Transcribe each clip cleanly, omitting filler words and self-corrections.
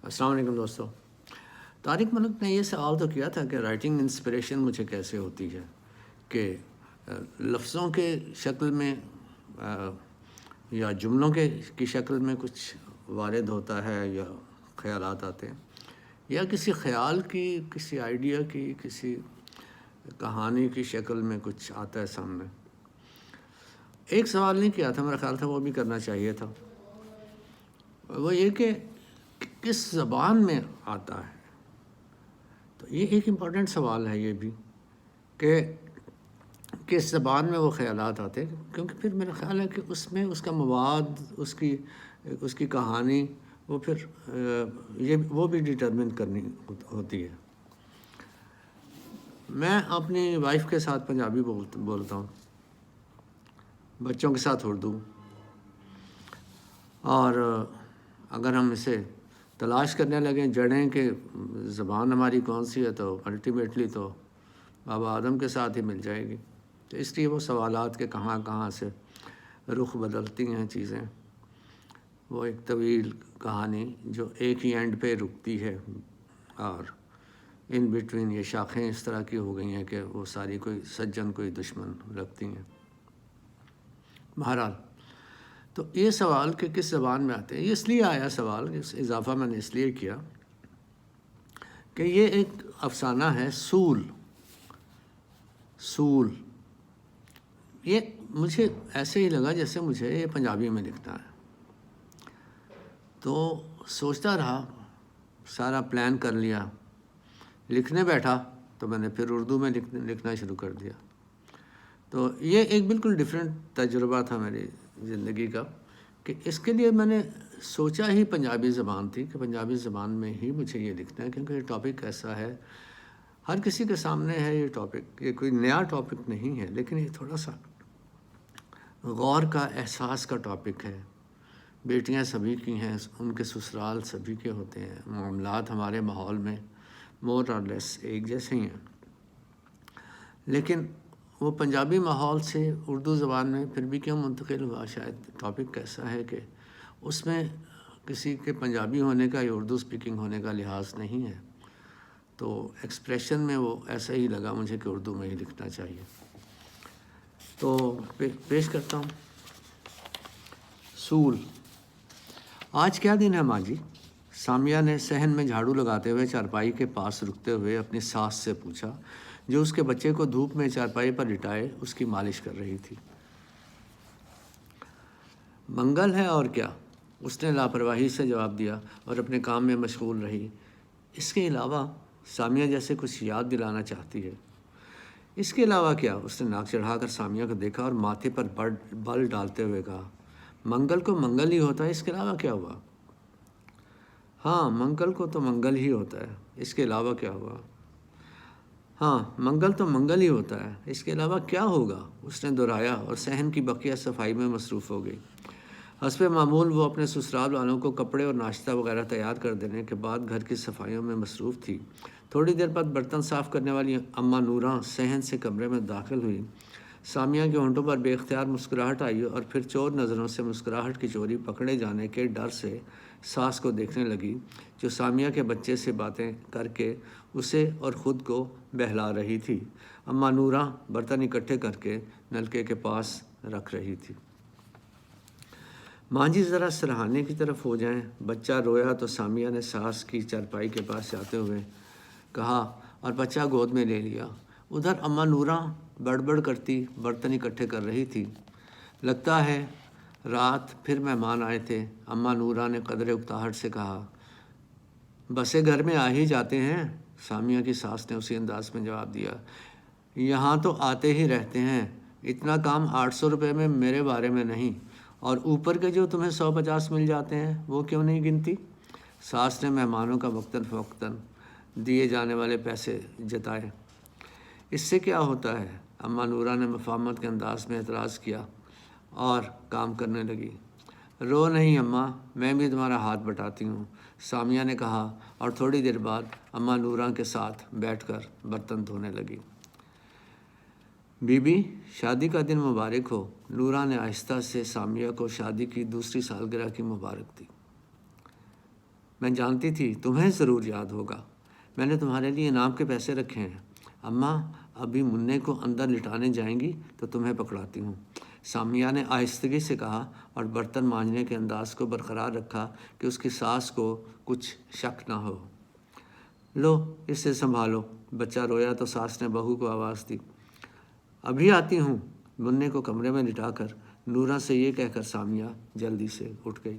السلام علیکم دوستو. طارق ملک نے یہ سوال تو کیا تھا کہ رائٹنگ انسپریشن مجھے کیسے ہوتی ہے، کہ لفظوں کے شکل میں یا جملوں کی شکل میں کچھ وارد ہوتا ہے یا خیالات آتے ہیں، یا کسی خیال کی، کسی آئیڈیا کی، کسی کہانی کی شکل میں کچھ آتا ہے سامنے. ایک سوال نہیں کیا تھا، میرا خیال تھا وہ بھی کرنا چاہیے تھا. وہ یہ کہ کس زبان میں آتا ہے. تو یہ ایک امپورٹنٹ سوال ہے یہ بھی، کہ کس زبان میں وہ خیالات آتے ہیں، کیونکہ پھر میرا خیال ہے کہ اس میں اس کا مواد، اس کی کہانی، وہ پھر وہ بھی ڈٹرمن کرنی ہوتی ہے. میں اپنی وائف کے ساتھ پنجابی بولتا ہوں، بچوں کے ساتھ اردو، اور اگر ہم اسے تلاش کرنے لگیں جڑیں کہ زبان ہماری کون سی ہے، تو الٹیمیٹلی تو بابا آدم کے ساتھ ہی مل جائے گی. تو اس لیے وہ سوالات کے کہاں کہاں سے رخ بدلتی ہیں چیزیں، وہ ایک طویل کہانی جو ایک ہی اینڈ پہ رکتی ہے، اور ان بٹوین یہ شاخیں اس طرح کی ہو گئی ہیں کہ وہ ساری کوئی سجن کوئی دشمن رکھتی ہیں. بہرحال، تو یہ سوال کہ کس زبان میں آتے ہیں، یہ اس لیے آیا سوال، اس اضافہ میں نے اس لیے کیا کہ یہ ایک افسانہ ہے سول. یہ مجھے ایسے ہی لگا جیسے مجھے یہ پنجابی میں لکھنا ہے. تو سوچتا رہا، سارا پلان کر لیا، لکھنے بیٹھا تو میں نے پھر اردو میں لکھنا شروع کر دیا. تو یہ ایک بالکل ڈیفرنٹ تجربہ تھا میری زندگی کا، کہ اس کے لیے میں نے سوچا ہی پنجابی زبان تھی، کہ پنجابی زبان میں ہی مجھے یہ لکھنا ہے، کیونکہ یہ ٹاپک ایسا ہے، ہر کسی کے سامنے ہے یہ ٹاپک. یہ کوئی نیا ٹاپک نہیں ہے، لیکن یہ تھوڑا سا غور کا، احساس کا ٹاپک ہے. بیٹیاں سبھی کی ہیں، ان کے سسرال سبھی کے ہوتے ہیں، معاملات ہمارے ماحول میں مور اور لیس ایک جیسے ہی ہیں، لیکن وہ پنجابی ماحول سے اردو زبان میں پھر بھی کیوں منتقل ہوا. شاید ٹاپک ایسا ہے کہ اس میں کسی کے پنجابی ہونے کا یا اردو سپیکنگ ہونے کا لحاظ نہیں ہے. تو ایکسپریشن میں وہ ایسا ہی لگا مجھے کہ اردو میں ہی لکھنا چاہیے. تو پیش کرتا ہوں. سول. آج کیا دن ہے ماں جی؟ سامیہ نے صحن میں جھاڑو لگاتے ہوئے چارپائی کے پاس رکتے ہوئے اپنی ساس سے پوچھا، جو اس کے بچے کو دھوپ میں چارپائی پر لٹائے اس کی مالش کر رہی تھی. منگل ہے اور کیا، اس نے لاپرواہی سے جواب دیا اور اپنے کام میں مشغول رہی. اس کے علاوہ، سامیہ جیسے کچھ یاد دلانا چاہتی ہے. اس کے علاوہ کیا؟ اس نے ناک چڑھا کر سامیہ کو دیکھا اور ماتھے پر بل ڈالتے ہوئے کہا. منگل کو منگل ہی ہوتا ہے، اس کے علاوہ کیا ہوا؟ ہاں، منگل کو تو منگل ہی ہوتا ہے، اس کے علاوہ کیا ہوا؟ ہاں، منگل تو منگل ہی ہوتا ہے، اس کے علاوہ کیا ہوگا؟ اس نے دہرایا اور صحن کی بقیہ صفائی میں مصروف ہو گئی. حسب معمول وہ اپنے سسرال والوں کو کپڑے اور ناشتہ وغیرہ تیار کر دینے کے بعد گھر کی صفائیوں میں مصروف تھی. تھوڑی دیر بعد برتن صاف کرنے والی اماں نوراں صحن سے کمرے میں داخل ہوئی. سامیہ کے ہونٹوں پر بے اختیار مسکراہٹ آئی اور پھر چور نظروں سے مسکراہٹ کی چوری پکڑے جانے کے ڈر سے ساس کو دیکھنے لگی، جو سامیہ کے بچے سے باتیں کر کے اسے اور خود کو بہلا رہی تھی. اماں نوراں برتن اکٹھے کر کے نلکے کے پاس رکھ رہی تھی. ماں جی ذرا سرہانے کی طرف ہو جائیں. بچہ رویا تو سامیہ نے ساس کی چارپائی کے پاس جاتے ہوئے کہا اور بچہ گود میں لے لیا. ادھر اماں نوراں بڑبڑ کرتی برتن اکٹھے کر رہی تھی. لگتا ہے رات پھر مہمان آئے تھے، اماں نوراں نے قدرے اکتاہٹ سے کہا. بسیں گھر میں آ ہی جاتے ہیں، سامیہ کی ساس نے اسی انداز میں جواب دیا. یہاں تو آتے ہی رہتے ہیں، اتنا کام 800 روپے میں میرے بارے میں نہیں، اور اوپر کے جو تمہیں 150 مل جاتے ہیں وہ کیوں نہیں گنتی؟ ساس نے مہمانوں کا وقتاً فوقتاً دیے جانے والے پیسے جتائے. اس سے کیا ہوتا ہے؟ اماں نوراں نے مفاہمت کے انداز میں اعتراض کیا اور کام کرنے لگی. رو نہیں اماں، میں بھی تمہارا ہاتھ بٹاتی ہوں، سامیہ نے کہا اور تھوڑی دیر بعد اماں نوراں کے ساتھ بیٹھ کر برتن دھونے لگی. بی بی، شادی کا دن مبارک ہو. نوراں نے آہستہ سے سامیہ کو شادی کی دوسری سالگرہ کی مبارک دی. میں جانتی تھی تمہیں ضرور یاد ہوگا، میں نے تمہارے لیے انعام کے پیسے رکھے ہیں۔ اماں ابھی منع کو اندر لٹانے جائیں گی تو تمہیں پکڑاتی ہوں، سامیہ نے آہستگی سے کہا اور برتن مانجنے کے انداز کو برقرار رکھا کہ اس کی ساس کو کچھ شک نہ ہو۔ لو اسے سنبھالو۔ بچہ رویا تو ساس نے بہو کو آواز دی۔ ابھی آتی ہوں۔ منع کو کمرے میں لٹا کر نورا سے یہ کہہ کر سامیہ جلدی سے اٹھ گئی۔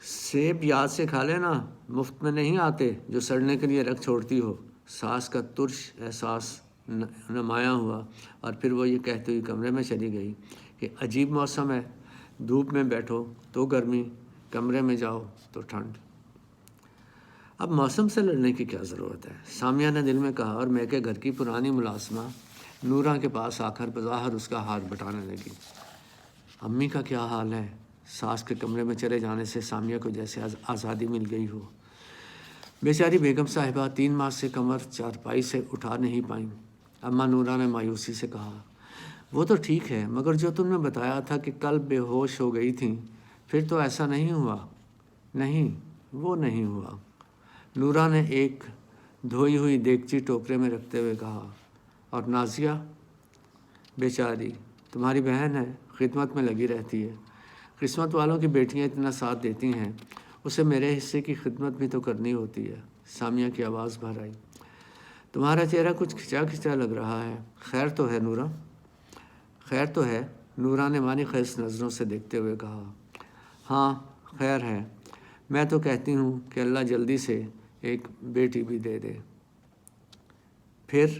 سیب یاد سے کھا لینا، مفت میں نہیں آتے جو سڑنے کے لیے رکھ چھوڑتی ہو۔ ساس کا ترش احساس نمایاں ہوا اور پھر وہ یہ کہتی ہوئی کمرے میں چلی گئی کہ عجیب موسم ہے، دھوپ میں بیٹھو تو گرمی، کمرے میں جاؤ تو ٹھنڈ۔ اب موسم سے لڑنے کی کیا ضرورت ہے، سامیہ نے دل میں کہا اور میکے گھر کی پرانی ملازمہ نورا کے پاس آ کر بظاہر اس کا ہاتھ بٹانے لگی۔ امی کا کیا حال ہے؟ ساس کے کمرے میں چلے جانے سے سامیہ کو جیسے آزادی مل گئی ہو۔ بیچاری بیگم صاحبہ 3 ماہ سے کمر چارپائی سے اٹھا نہیں پائیں۔ اماں نورا نے مایوسی سے کہا، وہ تو ٹھیک ہے، مگر جو تم نے بتایا تھا کہ کل بے ہوش ہو گئی تھیں، پھر تو ایسا نہیں ہوا۔ نہیں، وہ نہیں ہوا، نورا نے ایک دھوئی ہوئی دیگچی ٹوکرے میں رکھتے ہوئے کہا۔ اور نازیہ بیچاری تمہاری بہن ہے، خدمت میں لگی رہتی ہے۔ قسمت والوں کی بیٹیاں اتنا ساتھ دیتی ہیں، اسے میرے حصے کی خدمت بھی تو کرنی ہوتی ہے۔ سامیہ کی آواز بھر آئی۔ تمہارا چہرہ کچھ کھچا کھچا لگ رہا ہے، خیر تو ہے نورا؟ خیر تو ہے، نورا نے معنی خیز نظروں سے دیکھتے ہوئے کہا۔ ہاں خیر ہے، میں تو کہتی ہوں کہ اللہ جلدی سے ایک بیٹی بھی دے دے۔ پھر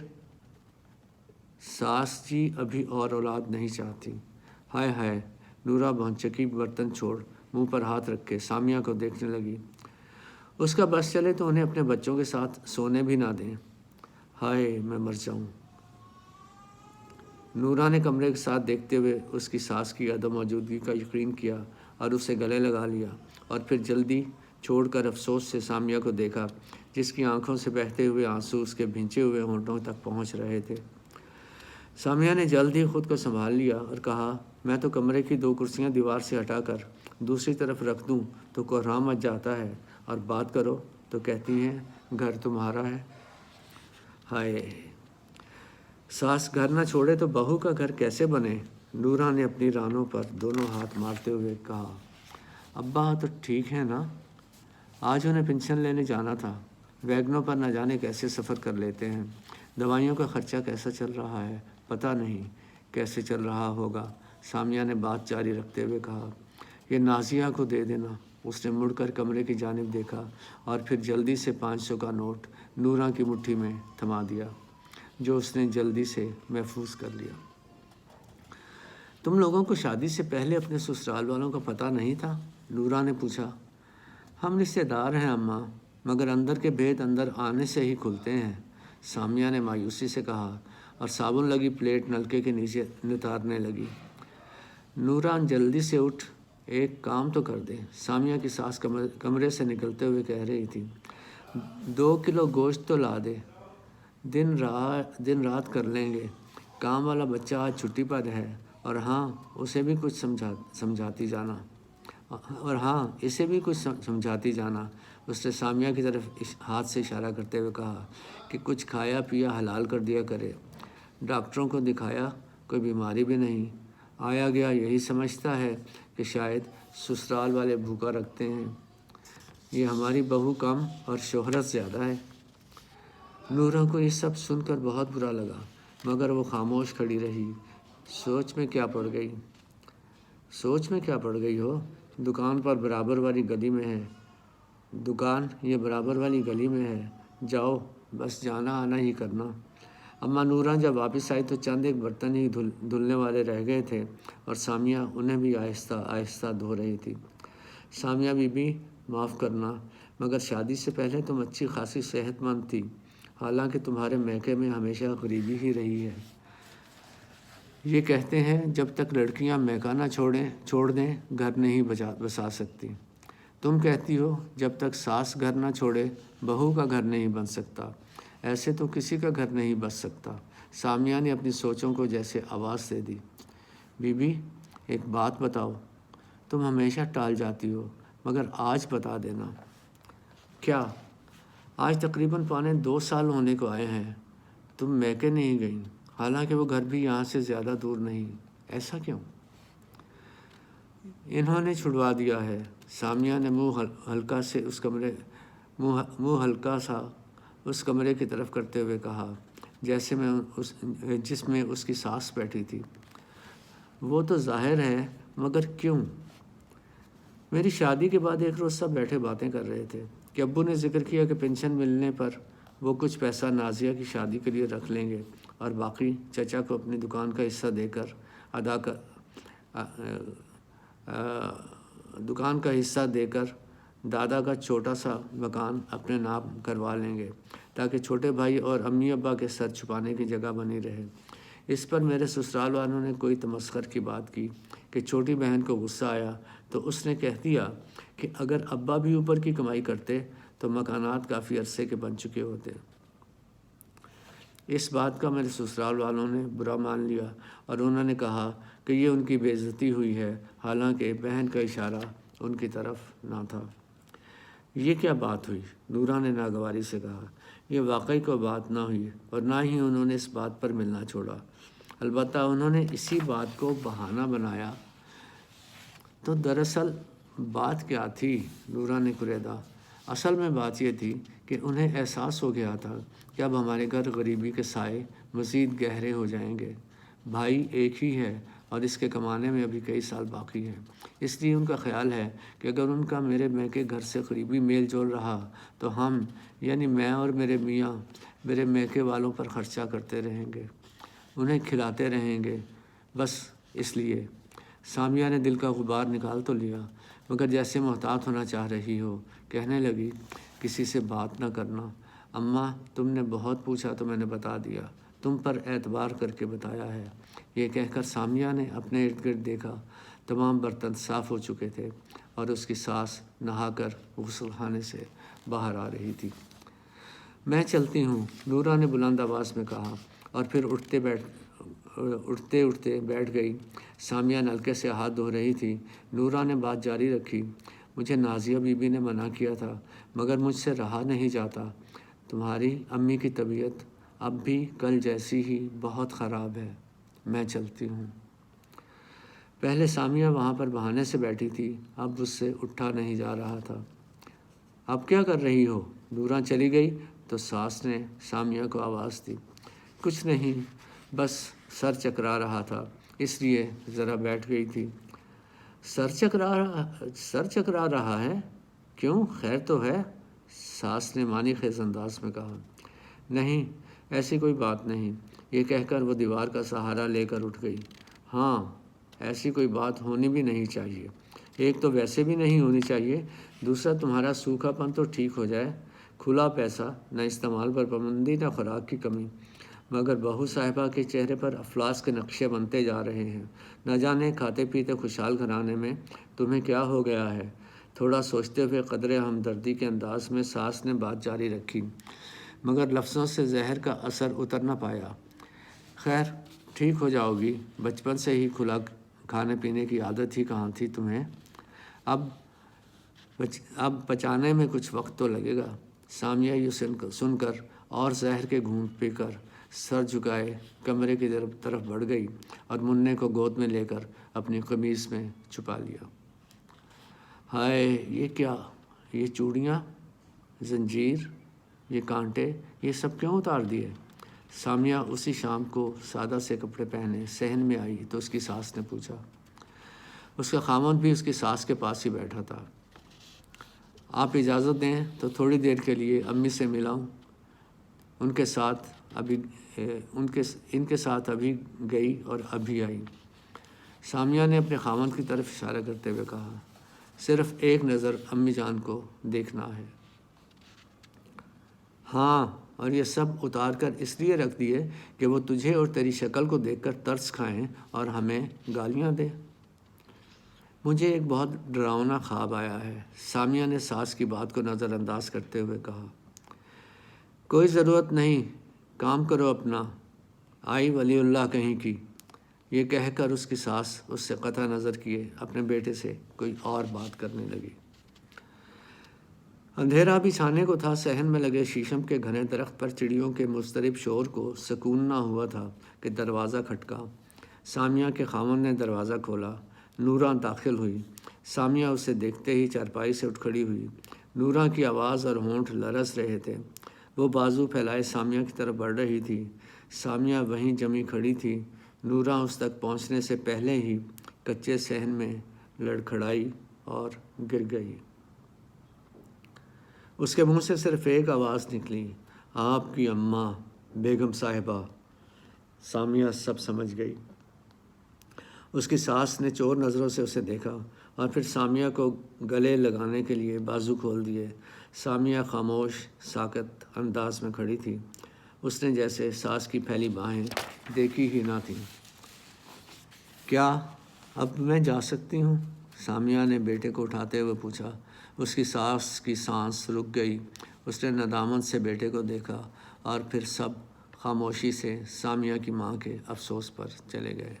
ساس جی ابھی اور اولاد نہیں چاہتی۔ ہائے ہائے، نورا بھونچکی برتن چھوڑ منہ پر ہاتھ رکھ کے سامیہ کو دیکھنے لگی۔ اس کا بس چلے تو انہیں اپنے بچوں کے ساتھ سونے بھی نہ دیں۔ ہائے میں مر جاؤں۔ نورا نے کمرے کے ساتھ دیکھتے ہوئے اس کی ساس کی عدم موجودگی کا یقین کیا اور اسے گلے لگا لیا، اور پھر جلدی چھوڑ کر افسوس سے سامیہ کو دیکھا جس کی آنکھوں سے بہتے ہوئے آنسو اس کے بھینچے ہوئے ہونٹوں تک پہنچ رہے تھے۔ سامیہ نے جلد ہی خود کو سنبھال لیا اور کہا، میں تو کمرے کی 2 کرسیاں دیوار سے ہٹا کر دوسری طرف رکھ دوں تو کوہرام مچ جاتا ہے، اور بات کرو تو کہتی ہیں گھر تمہارا ہے۔ ہائے، ساس گھر نہ چھوڑے تو بہو کا گھر کیسے بنے؟ نورا نے اپنی رانوں پر دونوں ہاتھ مارتے ہوئے کہا۔ ابا تو ٹھیک ہے نا؟ آج انہیں پنشن لینے جانا تھا، ویگنوں پر نہ جانے کیسے سفر کر لیتے ہیں۔ دوائیوں کا خرچہ کیسا چل رہا ہے؟ پتہ نہیں کیسے چل رہا ہوگا۔ سامیہ نے بات جاری رکھتے ہوئے کہا، یہ نازیہ کو دے دینا۔ اس نے مڑ کر کمرے کی جانب دیکھا اور پھر جلدی سے 500 کا نوٹ نورا کی مٹھی میں تھما دیا، جو اس نے جلدی سے محفوظ کر لیا۔ تم لوگوں کو شادی سے پہلے اپنے سسرال والوں کا پتہ نہیں تھا؟ نورا نے پوچھا۔ ہم رشتے دار ہیں اماں، مگر اندر کے بھید اندر آنے سے ہی کھلتے ہیں، سامیہ نے مایوسی سے کہا اور صابن لگی پلیٹ نلکے کے نیچے نتارنے لگی۔ نورا جلدی سے اٹھ ایک کام تو کر دے، سامیہ کی ساس کمرے سے نکلتے ہوئے کہہ رہی تھی۔ 2 کلو گوشت تو لا دے، دن رات کر لیں گے۔ کام والا بچہ آج چھٹی پر ہے، اور ہاں اسے بھی کچھ سمجھاتی جانا، اسے بھی کچھ سمجھاتی جانا۔ اس نے سامیہ کی طرف ہاتھ سے اشارہ کرتے ہوئے کہا کہ کچھ کھایا پیا حلال کر دیا کرے۔ ڈاکٹروں کو دکھایا، کوئی بیماری بھی نہیں، آیا گیا یہی سمجھتا ہے کہ شاید سسرال والے بھوکا رکھتے ہیں۔ یہ ہماری بہو کم اور شہرت زیادہ ہے۔ نورا کو یہ سب سن کر بہت برا لگا، مگر وہ خاموش کھڑی رہی۔ سوچ میں کیا پڑ گئی ہو؟ دکان پر برابر والی گلی میں ہے۔ دکان یہ برابر والی گلی میں ہے، جاؤ، بس جانا آنا ہی کرنا۔ اماں نورا جب واپس آئی تو چند ایک برتن ہی دھلنے والے رہ گئے تھے اور سامیہ انہیں بھی آہستہ آہستہ دھو رہی تھی۔ سامیہ بی بی معاف کرنا، مگر شادی سے پہلے تم اچھی خاصی صحت مند تھی، حالانکہ تمہارے میکے میں ہمیشہ غریبی ہی رہی ہے۔ یہ کہتے ہیں جب تک لڑکیاں میکہ نہ چھوڑ دیں گھر نہیں بسا سکتی۔ تم کہتی ہو جب تک ساس گھر نہ چھوڑے بہو کا گھر نہیں بن سکتا۔ ایسے تو کسی کا گھر نہیں بس سکتا۔ سامیہ نے اپنی سوچوں کو جیسے آواز دے دی۔ بی بی ایک بات بتاؤ، تم ہمیشہ ٹال جاتی ہو، مگر آج بتا دینا۔ کیا؟ آج تقریباً 2.25 سال ہونے کو آئے ہیں، تم میکے نہیں گئیں، حالانکہ وہ گھر بھی یہاں سے زیادہ دور نہیں، ایسا کیوں؟ انہوں نے چھڑوا دیا ہے۔ سامیہ نے منہ ہلکا سا اس کمرے کی طرف کرتے ہوئے کہا جس میں اس کی ساس بیٹھی تھی۔ وہ تو ظاہر ہے، مگر کیوں؟ میری شادی کے بعد ایک روز سب بیٹھے باتیں کر رہے تھے کہ ابو نے ذکر کیا کہ پینشن ملنے پر وہ کچھ پیسہ نازیہ کی شادی کے لیے رکھ لیں گے اور باقی چچا کو اپنی دکان کا حصہ دے کر دادا کا چھوٹا سا مکان اپنے نام کروا لیں گے تاکہ چھوٹے بھائی اور امی ابا کے سر چھپانے کی جگہ بنی رہے۔ اس پر میرے سسرال والوں نے کوئی تمسخر کی بات کی کہ چھوٹی بہن کو غصہ آیا تو اس نے کہہ دیا کہ اگر ابا بھی اوپر کی کمائی کرتے تو مکانات کافی عرصے کے بن چکے ہوتے۔ اس بات کا میرے سسرال والوں نے برا مان لیا اور انہوں نے کہا کہ یہ ان کی بے عزتی ہوئی ہے، حالانکہ بہن کا اشارہ ان کی طرف نہ تھا۔ یہ کیا بات ہوئی؟ نورہ نے ناگواری سے کہا۔ یہ واقعی کوئی بات نہ ہوئی اور نہ ہی انہوں نے اس بات پر ملنا چھوڑا، البتہ انہوں نے اسی بات کو بہانہ بنایا۔ تو دراصل بات کیا تھی؟ نورہ نے کریدا۔ اصل میں بات یہ تھی کہ انہیں احساس ہو گیا تھا کہ اب ہمارے گھر غریبی کے سائے مزید گہرے ہو جائیں گے۔ بھائی ایک ہی ہے اور اس کے کمانے میں ابھی کئی سال باقی ہیں، اس لیے ان کا خیال ہے کہ اگر ان کا میرے میکے گھر سے قریبی میل جول رہا تو ہم یعنی میں اور میرے میاں میرے میکے والوں پر خرچہ کرتے رہیں گے، انہیں کھلاتے رہیں گے، بس اس لیے۔ سامیہ نے دل کا غبار نکال تو لیا، مگر جیسے محتاط ہونا چاہ رہی ہو، کہنے لگی، کسی سے بات نہ کرنا اماں، تم نے بہت پوچھا تو میں نے بتا دیا، تم پر اعتبار کر کے بتایا ہے۔ یہ کہہ کر سامیہ نے اپنے ارد گرد دیکھا، تمام برتن صاف ہو چکے تھے اور اس کی ساس نہا کر غسل خانے سے باہر آ رہی تھی۔ میں چلتی ہوں، نورہ نے بلند آواز میں کہا اور پھر اٹھتے اٹھتے بیٹھ گئی۔ سامیہ نلکے سے ہاتھ دھو رہی تھی۔ نورہ نے بات جاری رکھی، مجھے نازیہ بی بی نے منع کیا تھا مگر مجھ سے رہا نہیں جاتا۔ تمہاری امی کی طبیعت اب بھی کل جیسی ہی بہت خراب ہے، میں چلتی ہوں۔ پہلے سامیہ وہاں پر بہانے سے بیٹھی تھی، اب اس سے اٹھا نہیں جا رہا تھا۔ اب کیا کر رہی ہو؟ نورہ چلی گئی تو ساس نے سامیہ کو آواز دی، کچھ نہیں، بس سر چکرا رہا تھا، اس لیے ذرا بیٹھ گئی تھی۔ سر چکرا رہا ہے؟ کیوں، خیر تو ہے؟ ساس نے معنی خیز انداز میں کہا۔ نہیں، ایسی کوئی بات نہیں، یہ کہہ کر وہ دیوار کا سہارا لے کر اٹھ گئی۔ ہاں، ایسی کوئی بات ہونی بھی نہیں چاہیے، ایک تو ویسے بھی نہیں ہونی چاہیے، دوسرا تمہارا سوکھا پن تو ٹھیک ہو جائے، کھلا پیسہ، نہ استعمال پر پابندی، نہ خوراک کی کمی۔ مگر بہو صاحبہ کے چہرے پر افلاس کے نقشے بنتے جا رہے ہیں، نہ جانے کھاتے پیتے خوشحال گھرانے میں تمہیں کیا ہو گیا ہے۔ تھوڑا سوچتے ہوئے قدرے ہمدردی کے انداز میں ساس نے بات جاری رکھی، مگر لفظوں سے زہر کا اثر اتر نہ پایا۔ خیر، ٹھیک ہو جاؤ گی، بچپن سے ہی کھلا کھانے پینے کی عادت ہی کہاں تھی تمہیں، اب پچانے میں کچھ وقت تو لگے گا۔ سامیہ یہ سن کر اور زہر کے گھونٹ پی کر سر جھکائے کمرے کی طرف بڑھ گئی اور منّے کو گود میں لے کر اپنی قمیض میں چھپا لیا۔ ہائے، یہ کیا، یہ چوڑیاں، زنجیر، یہ کانٹے، یہ سب کیوں اتار دیے؟ سامیہ اسی شام کو سادہ سے کپڑے پہنے صحن میں آئی تو اس کی ساس نے پوچھا۔ اس کا خامند بھی اس کی ساس کے پاس ہی بیٹھا تھا۔ آپ اجازت دیں تو تھوڑی دیر کے لیے امی سے ملاؤں؟ ان کے ساتھ ابھی گئی اور ابھی آئی۔ سامیہ نے اپنے خامند کی طرف اشارہ کرتے ہوئے کہا، صرف ایک نظر امی جان کو دیکھنا ہے۔ ہاں، اور یہ سب اتار کر اس لیے رکھ دیے کہ وہ تجھے اور تیری شکل کو دیکھ کر ترس کھائیں اور ہمیں گالیاں دیں۔ مجھے ایک بہت ڈراؤنا خواب آیا ہے، سامیہ نے ساس کی بات کو نظر انداز کرتے ہوئے کہا۔ کوئی ضرورت نہیں، کام کرو اپنا، آئی ولی اللہ کہیں کی۔ یہ کہہ کر اس کی ساس اس سے قطع نظر کیے اپنے بیٹے سے کوئی اور بات کرنے لگی۔ اندھیرا بھی چھانے کو تھا۔ صحن میں لگے شیشم کے گھنے درخت پر چڑیوں کے مضطرب شور کو سکون نہ ہوا تھا کہ دروازہ کھٹکا۔ سامیہ کے خاوند نے دروازہ کھولا۔ نورہ داخل ہوئی۔ سامیہ اسے دیکھتے ہی چارپائی سے اٹھ کھڑی ہوئی۔ نورہ کی آواز اور ہونٹ لرز رہے تھے۔ وہ بازو پھیلائے سامیہ کی طرف بڑھ رہی تھی۔ سامیہ وہیں جمی کھڑی تھی۔ نورہ اس تک پہنچنے سے پہلے ہی کچے صحن میں لڑکھڑائی اور گر گئی۔ اس کے منہ سے صرف ایک آواز نکلی، آپ کی اماں بیگم صاحبہ۔ سامیہ سب سمجھ گئی۔ اس کی ساس نے چور نظروں سے اسے دیکھا اور پھر سامیہ کو گلے لگانے کے لیے بازو کھول دیے۔ سامیہ خاموش ساکت انداز میں کھڑی تھی۔ اس نے جیسے ساس کی پھیلی باہیں دیکھی ہی نہ تھیں۔ کیا اب میں جا سکتی ہوں؟ سامیہ نے بیٹے کو اٹھاتے ہوئے پوچھا۔ اس کی ساس کی سانس رک گئی۔ اس نے ندامت سے بیٹے کو دیکھا اور پھر سب خاموشی سے سامیہ کی ماں کے افسوس پر چلے گئے۔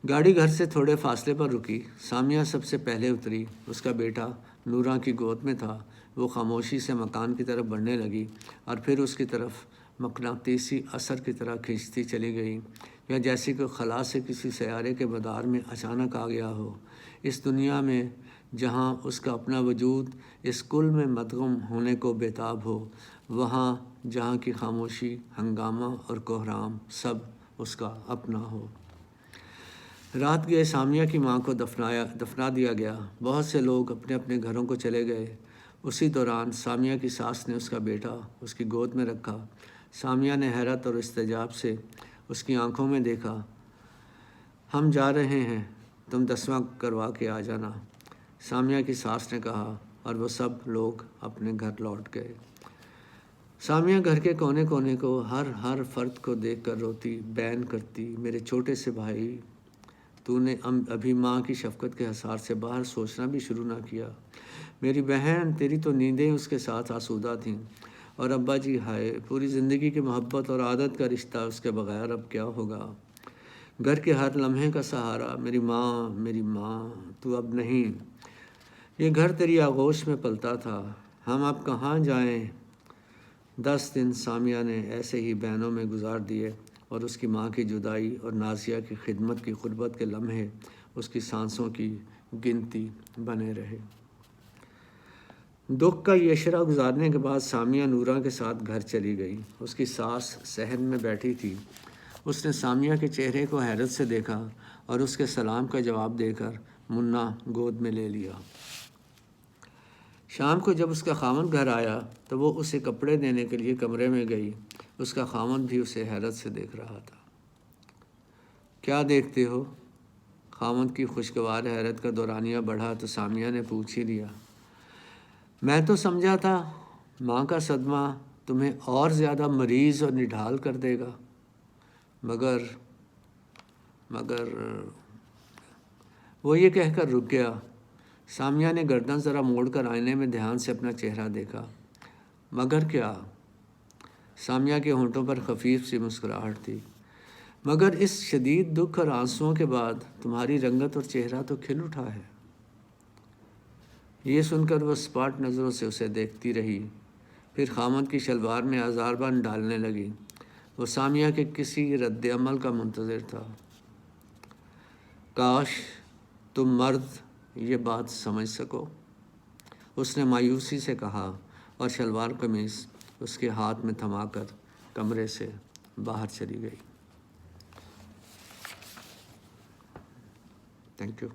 گاڑی گھر سے تھوڑے فاصلے پر رکی۔ سامیہ سب سے پہلے اتری۔ اس کا بیٹا نورہ کی گود میں تھا۔ وہ خاموشی سے مکان کی طرف بڑھنے لگی اور پھر اس کی طرف مقناطیسی اثر کی طرح کھینچتی چلی گئی، یا جیسے کہ خلا سے کسی سیارے کے مدار میں اچانک آ گیا ہو، اس دنیا میں جہاں اس کا اپنا وجود اس کل میں مدغم ہونے کو بےتاب ہو، وہاں جہاں کی خاموشی، ہنگامہ اور کوہرام سب اس کا اپنا ہو۔ رات گئے سامیہ کی ماں کو دفنا دیا گیا۔ بہت سے لوگ اپنے اپنے گھروں کو چلے گئے۔ اسی دوران سامیہ کی ساس نے اس کا بیٹا اس کی گود میں رکھا۔ سامیہ نے حیرت اور استعجاب سے اس کی آنکھوں میں دیکھا۔ ہم جا رہے ہیں، تم 10واں کروا کے آ جانا، سامیہ کی ساس نے کہا، اور وہ سب لوگ اپنے گھر لوٹ گئے۔ سامیہ گھر کے کونے کونے کو، ہر فرد کو دیکھ کر روتی، بین کرتی، میرے چھوٹے سے بھائی، تو نے ابھی ماں کی شفقت کے حصار سے باہر سوچنا بھی شروع نہ کیا۔ میری بہن، تیری تو نیندیں اس کے ساتھ آسودہ تھیں، اور ابا جی، ہائے، پوری زندگی کی محبت اور عادت کا رشتہ اس کے بغیر اب کیا ہوگا؟ گھر کے ہر لمحے کا سہارا، میری ماں، تو اب نہیں۔ یہ گھر تیری آغوش میں پلتا تھا، ہم اب کہاں جائیں؟ 10 دن سامیہ نے ایسے ہی بینوں میں گزار دیے، اور اس کی ماں کی جدائی اور نازیہ کی خدمت کی غربت کے لمحے اس کی سانسوں کی گنتی بنے رہے۔ دکھ کا یہ اشرا گزارنے کے بعد سامیہ نورہ کے ساتھ گھر چلی گئی۔ اس کی ساس صحن میں بیٹھی تھی۔ اس نے سامیہ کے چہرے کو حیرت سے دیکھا اور اس کے سلام کا جواب دے کر منا گود میں لے لیا۔ شام کو جب اس کا خاوند گھر آیا تو وہ اسے کپڑے دینے کے لیے کمرے میں گئی۔ اس کا خاوند بھی اسے حیرت سے دیکھ رہا تھا۔ کیا دیکھتے ہو؟ خاوند کی خوشگوار حیرت کا دورانیہ بڑھا تو سامیہ نے پوچھ ہی لیا۔ میں تو سمجھا تھا ماں کا صدمہ تمہیں اور زیادہ مریض اور نڈھال کر دے گا، مگر وہ یہ کہہ کر رک گیا۔ سامیہ نے گردن ذرا موڑ کر آئینے میں دھیان سے اپنا چہرہ دیکھا۔ مگر کیا؟ سامیہ کے ہونٹوں پر خفیف سی مسکراہٹ تھی۔ مگر اس شدید دکھ اور آنسوؤں کے بعد تمہاری رنگت اور چہرہ تو کھل اٹھا ہے۔ یہ سن کر وہ سپاٹ نظروں سے اسے دیکھتی رہی، پھر خاوند کی شلوار میں آزار بند ڈالنے لگی۔ وہ سامیہ کے کسی رد عمل کا منتظر تھا۔ کاش تم مرد یہ بات سمجھ سکو، اس نے مایوسی سے کہا، اور شلوار قمیص اس کے ہاتھ میں تھما کر کمرے سے باہر چلی گئی۔ Thank you.